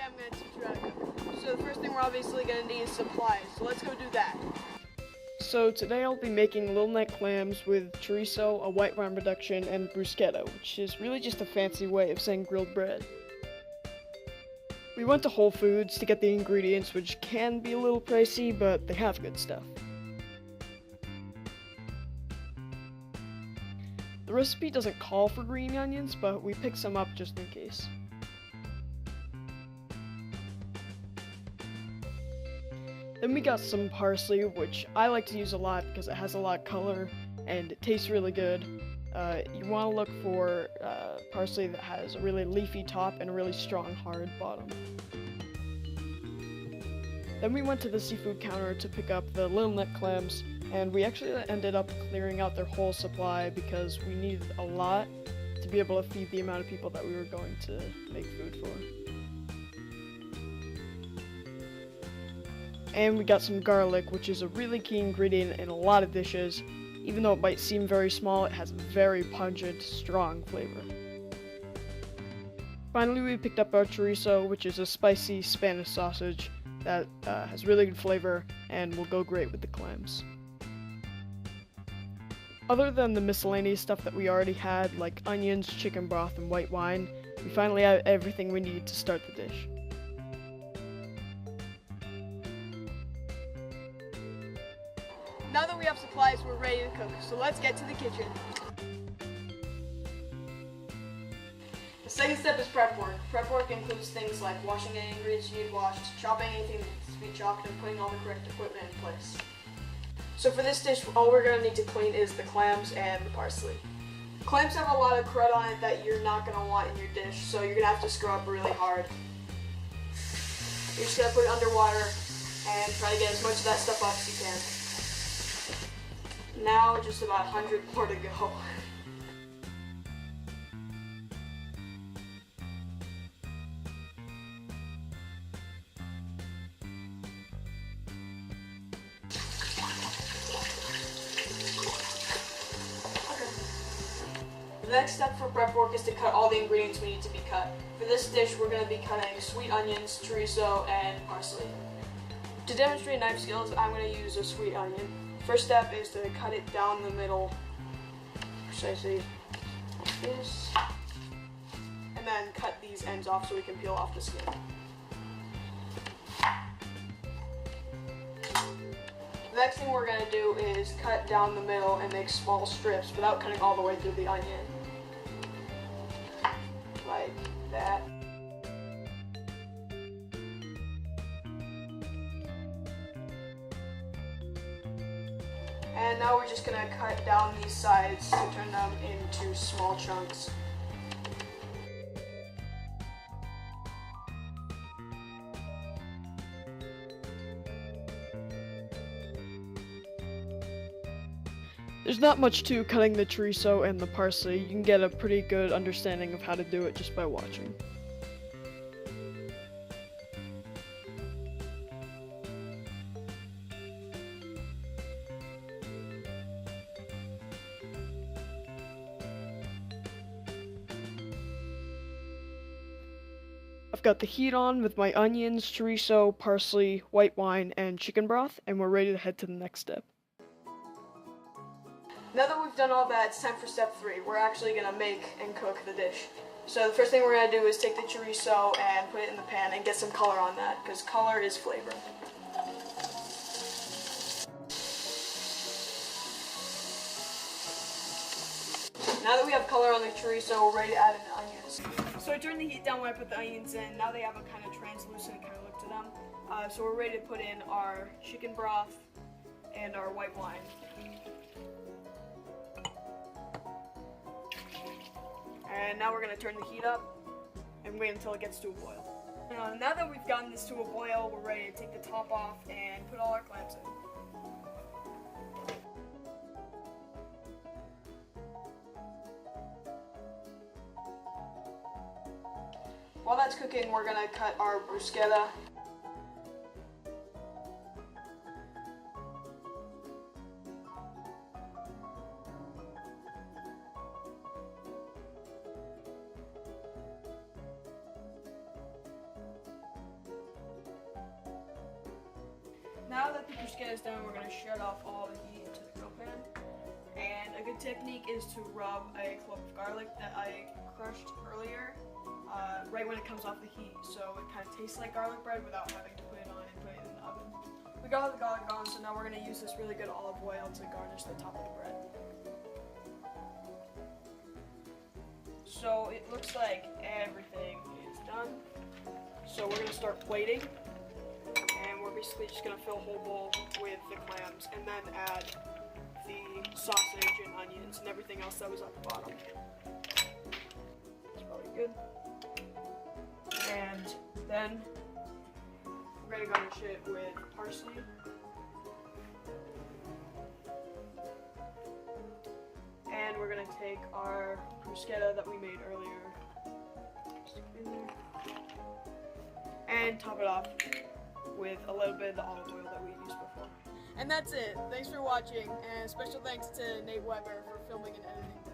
I'm going to teach you how to cook. So the first thing we're obviously going to need is supplies. So let's go do that. So today I'll be making little neck clams with chorizo, a white wine reduction, and bruschetta, which is really just a fancy way of saying grilled bread. We went to Whole Foods to get the ingredients, which can be a little pricey, but they have good stuff. The recipe doesn't call for green onions, but we picked some up just in case. Then we got some parsley, which I like to use a lot because it has a lot of color and it tastes really good. You want to look for parsley that has a really leafy top and a really strong, hard bottom. Then we went to the seafood counter to pick up the little neck clams, and we actually ended up clearing out their whole supply because we needed a lot to be able to feed the amount of people that we were going to make food for. And we got some garlic, which is a really key ingredient in a lot of dishes. Even though it might seem very small, it has a very pungent, strong flavor. Finally, we picked up our chorizo, which is a spicy Spanish sausage that has really good flavor and will go great with the clams. Other than the miscellaneous stuff that we already had, like onions, chicken broth, and white wine, we finally have everything we need to start the dish. Now that we have supplies, we're ready to cook, so let's get to the kitchen. The second step is prep work. Prep work includes things like washing any ingredients you need washed, chopping anything that needs to be chopped, and putting all the correct equipment in place. So for this dish, all we're going to need to clean is the clams and the parsley. Clams have a lot of crud on it that you're not going to want in your dish, so you're going to have to scrub really hard. You're just going to put it underwater and try to get as much of that stuff off as you can. Now, just about 100 more to go. The next step for prep work is to cut all the ingredients we need to be cut. For this dish, we're going to be cutting sweet onions, chorizo, and parsley. To demonstrate knife skills, I'm going to use a sweet onion. First step is to cut it down the middle, precisely like this, and then cut these ends off so we can peel off the skin. The next thing we're going to do is cut down the middle and make small strips without cutting all the way through the onion. Like that. And now we're just going to cut down these sides to turn them into small chunks. There's not much to cutting the chorizo and the parsley. You can get a pretty good understanding of how to do it just by watching. I've got the heat on with my onions, chorizo, parsley, white wine, and chicken broth, and we're ready to head to the next step. Now that we've done all that, it's time for step 3. We're actually going to make and cook the dish. So the first thing we're going to do is take the chorizo and put it in the pan and get some color on that, because color is flavor. Now that we have color on the chorizo, we're ready to add in the onions. So I turned the heat down when I put the onions in. Now they have a kind of translucent kind of look to them. So we're ready to put in our chicken broth and our white wine. And now we're going to turn the heat up and wait until it gets to a boil. Now that we've gotten this to a boil, we're ready to take the top off and put all our clams in. While that's cooking, we're going to cut our bruschetta. now that the bruschetta is done, we're going to shut off all the heat into the grill pan. And a good technique is to rub a clove of garlic that I crushed earlier right when it comes off the heat, so it kind of tastes like garlic bread without having to put it on and put it in the oven. We got all the garlic on, so now we're going to use this really good olive oil to garnish the top of the bread. So it looks like everything is done. So we're going to start plating, and we're basically just going to fill a whole bowl with the clams and then add the sausage and onions and everything else that was at the bottom. That's probably good. And then we're going to garnish it with parsley. And we're going to take our bruschetta that we made earlier, stick it in there, and top it off with a little bit of the olive oil that we used before. And that's it. Thanks for watching, and special thanks to Nate Weber for filming and editing.